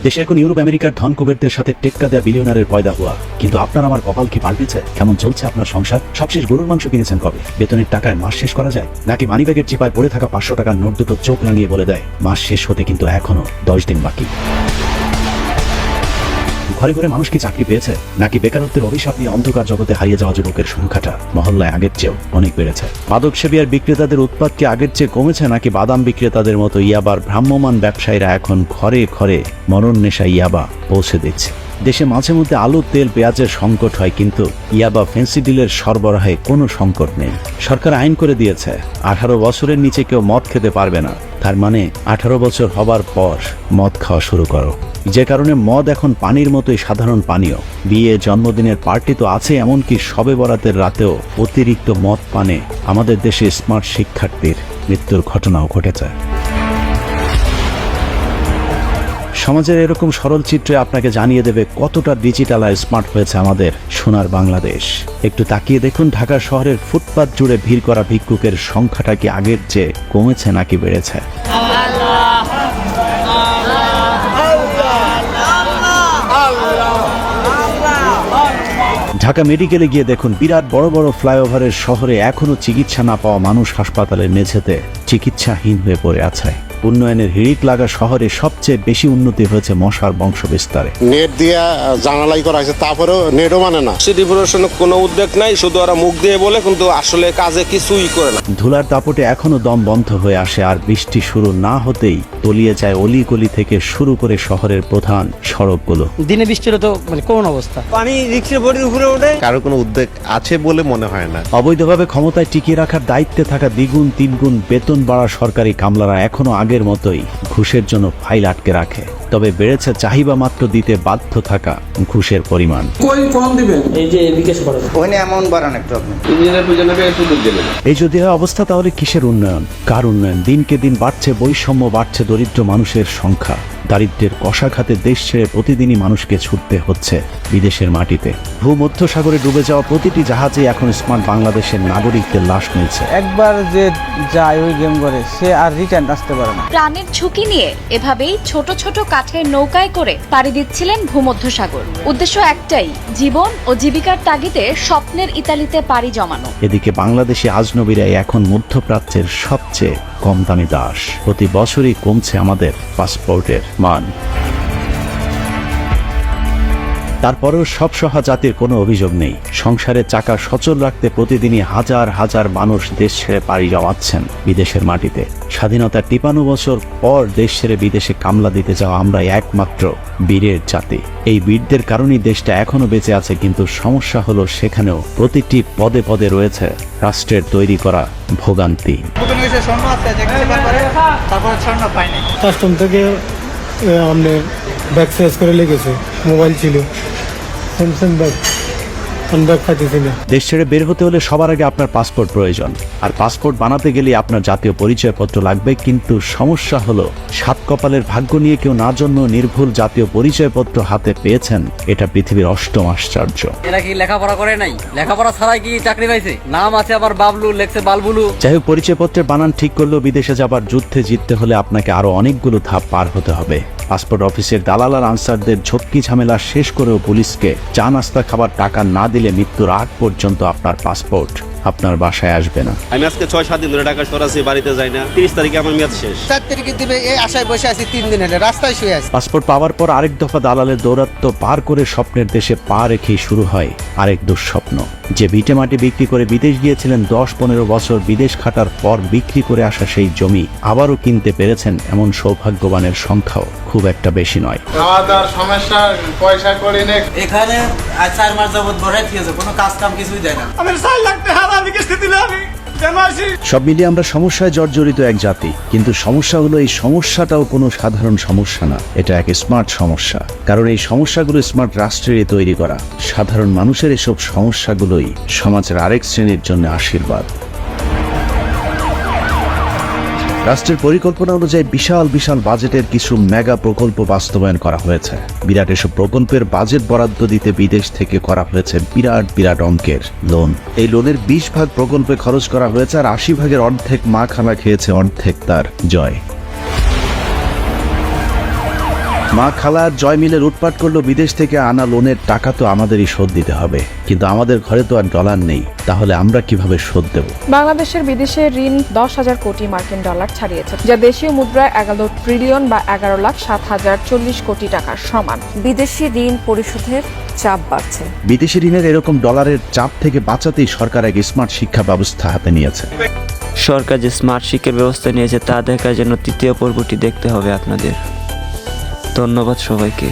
দেশে এখন ইউরোপ আমেরিকার ধন কুবেরদের সাথে টেক্কা দেয়া বিলিয়নারের পয়দা হওয়া, কিন্তু আপনার আমার কপাল কি পাল্টেছে? কেমন চলছে আপনার সংসার? সবশেষ গরুর মাংস কিনেছেন কবে? বেতনের টাকায় মাস শেষ করা যায় নাকি মানিব্যাগের চিপায় পড়ে থাকা 500 টাকার নোট দুটো চোখ রাঙিয়ে বলে দেয় মাস শেষ হতে কিন্তু এখনো 10 দিন বাকি? ঘরে ঘরে মানুষ কি চাকরি পেয়েছে নাকি বেকারত্বের অভিশাপ নিয়ে অন্ধকার জগতে হারিয়ে যাওয়া যুবকের সংখ্যাটা মহল্লায় আগের চেয়েও অনেক বেড়েছে? মাদক সেবী আর বিক্রেতাদের উৎপাদ কি আগের চেয়ে কমেছে নাকি বাদাম বিক্রেতাদের মতো ইয়াবার ভ্রাম্যমান ব্যবসায়ীরা এখন ঘরে ঘরে মরণ নেশা ইয়াবা পৌঁছে দিচ্ছে? দেশে মাঝে মধ্যে আলু, তেল, পেঁয়াজের সংকট হয়, কিন্তু ইয়াবা ফেন্সিডিলের সরবরাহে কোনো সংকট নেই। সরকার আইন করে দিয়েছে 18 বছরের নিচে কেউ মদ খেতে পারবে না। তার মানে 18 বছর হবার পর মদ খাওয়া শুরু করো, যে কারণে মদ এখন পানির মতোই সাধারণ পানীয়। বিয়ে, জন্মদিনের পার্টি তো আছে, এমনকি শবে বরাতের রাতেও অতিরিক্ত মদ পানে আমাদের দেশে স্মার্ট শিক্ষার্থীর মৃত্যুর ঘটনাও ঘটেছে। সমাজের এরকম সরল চিত্রে আপনাকে জানিয়ে দেবে কতটা ডিজিটাল আর স্মার্ট হয়েছে আমাদের সোনার বাংলাদেশ। একটু তাকিয়ে দেখুন, ঢাকা শহরের ফুটপাত জুড়ে ভিড় করা ভিক্ষুকের সংখ্যাটা কি আগের চেয়ে কমেছে নাকি বেড়েছে? ঢাকা মেডিকেলে গিয়ে দেখুন, বিরাট বড় বড় ফ্লাইওভারের শহরে এখনো চিকিৎসা না পাওয়া মানুষ হাসপাতালের মেঝেতে চিকিৎসাহীন হয়ে পড়ে আছে। উন্নয়নের হিড়িক লাগা শহরে সবচেয়ে বেশি উন্নতি হয়েছে মশার বংশ বিস্তারে। নেট দিয়া জানালাই করা হয়েছে, তারপরেও নেটও মানে না। সিটি প্রশাসনের কোনো উদ্যোগ নাই, শুধু ওরা মুখ দিয়ে বলে কিন্তু আসলে কাজে কিছুই করে না। ধুলার দাপটে এখনো দম বন্ধ হয়ে আসে, আর বৃষ্টি শুরু না হতেই তলিয়ে যায় অলিগলি থেকে শুরু করে শহরের প্রধান সড়কগুলো। দিনে বৃষ্টি হলে তো কোন অবস্থা, পানি রিক্সার বডির উপরে ওঠে। কারো কোনো উদ্যোগ আছে বলে মনে হয় না। অবৈধভাবে ক্ষমতায় টিকিয়ে রাখার দায়িত্বে থাকা দ্বিগুণ তিনগুণ বেতন বাড়া সরকারি কামলারা এখনো আগের মতোই ঘুষের জন্য ফাইল আটকে রাখে। তবে বেড়েছে চাহিদা মাত্র দিতে বাধ্য থাকা ঘুষের পরিমাণ। এই যদি হয় অবস্থা, তাহলে কিসের উন্নয়ন, কার উন্নয়ন? দিনকে দিন বাড়ছে বৈষম্য, বাড়ছে দরিদ্র মানুষের সংখ্যা। দারিদ্র্যের কষাঘাতে দেশ ছেড়ে প্রতিদিনই মানুষকে ছুটতে হচ্ছে বিদেশের মাটিতে। ভূমধ্যসাগরে ডুবে যাওয়া প্রতিটি জাহাজে এখন স্মার্ট বাংলাদেশের নাগরিকদের লাশ মিলছে। একবার যে যায় ওই গেম করে সে আর রিটার্ন আসতে পারে না। প্রাণের ঝুঁকি নিয়ে এভাবেই ছোট ছোট কাঠের নৌকায় করে পাড়ি দিচ্ছিলেন ভূমধ্যসাগর। উদ্দেশ্য একটাই, জীবন ও জীবিকার তাগিদে স্বপ্নের ইতালিতে পাড়ি জমানো। এদিকে বাংলাদেশি আজনবীরাই এখন মধ্যপ্রাচ্যের সবচেয়ে কম দামি দাস। প্রতি বছরই কমছে আমাদের পাসপোর্টের মান। তারপরেও সব সহা জাতির কোনো অভিযোগ নেই। সংসারের চাকা সচল রাখতে প্রতিদিনই হাজার হাজার মানুষ দেশ ছেড়ে পাড়ি জমাচ্ছেন বিদেশের মাটিতে। স্বাধীনতার 53 বছর পর দেশ ছেড়ে বিদেশে কামলা দিতে যাওয়া আমরা একমাত্র বীরের জাতি। এই বীরদের কারণেই দেশটা এখনো বেঁচে আছে, কিন্তু সমস্যা হলো সেখানেও প্রতিটি পদে পদে রয়েছে রাষ্ট্রের তৈরি করা ভোগান্তি। কাস্টম থেকে আপনি ব্যাগ শেষ করে লেগেছে, মোবাইল ছিল, স্যামসাং ব্যাগ, ব্যাগ খাইতেছি না। দেশ ছেড়ে বের হতে হলে সবার আগে আপনার পাসপোর্ট প্রয়োজন, আর পাসপোর্ট বানাতে গেলে আপনার জাতীয় পরিচয়পত্র লাগবে। কিন্তু সমস্যা হলো, সাত কপালের ভাগ্য নিয়ে কেউ না জন্ম নির্ভুল জাতীয় পরিচয়পত্র হাতে পেয়েছেন, এটা পৃথিবীর অষ্টম আশ্চর্য। এরা কি লেখাপড়া করে নাই? লেখাপড়া ছাড়াই কি চাকরি পাইছে? নাম আছে আবার বাবলু, লেখছে বালবুলু। যাই হোক, পরিচয়পত্রের বানান ঠিক করলেও বিদেশে যাবার যুদ্ধে জিততে হলে আপনাকে আরো অনেকগুলো ধাপ পার হতে হবে। পাসপোর্ট অফিসের দালাল আর আনসারদের ঝক্কি ঝামেলা শেষ করেও পুলিশকে চা নাস্তা খাবার টাকা না দিলে মৃত্যুর আগ পর্যন্ত আপনার পাসপোর্ট আপনার বাসায় আসবে না। আমি আজকে 6-7 দিন ধরে ঢাকা শহর আছি, বাড়িতে যাই না। 30 তারিখে আমার মেয়াদ শেষ। 4 তারিখে দিবে, এই আশায় বসে আছি 3 দিন হলে, রাস্তায় শুয়ে আছি। পাসপোর্ট পাওয়ার পর আরেক দফা দালালের দৌরাত্ম্য পার করে স্বপ্নের দেশে পা রেখেই শুরু হয় আরেক দুঃস্বপ্ন। যে ভিটে মাটি বিক্রি করে বিদেশ গিয়েছিলেন, 10-15 বছর বিদেশ খাটার পর বিক্রি করে আসা সেই জমি আবারও কিনতে পেরেছেন, এমন সৌভাগ্যবানের সংখ্যাও খুব একটা বেশি নয়। আমাদের সমস্যা পয়সা করি না। এখানে 4 মাস যাবত বড়াই থিয়েছে, কোনো কাজ কাম কিছুই দেয় না। আমি 4 লাখ টাকা আমি কিস্তি দিলে আমি সব মিলিয়ে আমরা সমস্যায় জর্জরিত এক জাতি, কিন্তু সমস্যা হলো এই সমস্যাটাও কোনো সাধারণ সমস্যা না, এটা এক স্মার্ট সমস্যা। কারণ এই সমস্যাগুলো স্মার্ট রাষ্ট্রেরই তৈরি করা। সাধারণ মানুষের এসব সমস্যাগুলোই সমাজের আরেক শ্রেণীর জন্য আশীর্বাদ। রাষ্ট্রের পরিকল্পনা অনুযায়ী বিশাল বিশাল বাজেটের কিছু মেগা প্রকল্প বাস্তবায়ন করা হয়েছে। বিরাট এসব প্রকল্পের বাজেট বরাদ্দ দিতে বিদেশ থেকে করা হয়েছে বিরাট বিরাট অঙ্কের লোন। এই লোনের 20 ভাগ প্রকল্পে খরচ করা হয়েছে, আর 80 ভাগের অর্ধেক মা খানা খেয়েছে, অর্ধেক তার জয়। মা খালা আর জয় মিলে লুটপাট করলো বিদেশ থেকে আনা লোনের টাকা তো আমাদেরই শোধ দিতে হবে, কিন্তু আমাদের ঘরে তো আর ডলার নেই, তাহলে আমরা কিভাবে শোধ দেব? বাংলাদেশের বিদেশে ঋণ 10,000 কোটি মার্কিন ডলার ছাড়িয়েছে, যা দেশীয় মুদ্রায় 11 ট্রিলিয়ন বা 11,07,040 কোটি টাকার সমান। বিদেশি ঋণ পরিশোধের চাপ বাড়ছে। বিদেশি ঋণের এরকম ডলারের চাপ থেকে বাঁচাতেই সরকার এক স্মার্ট শিক্ষা ব্যবস্থা হাতে নিয়েছে। সরকার যে স্মার্ট শিক্ষার ব্যবস্থা নিয়েছে তা দেখার জন্য তৃতীয় পর্বটি দেখতে হবে আপনাদের। ধন্যবাদ সবাইকে।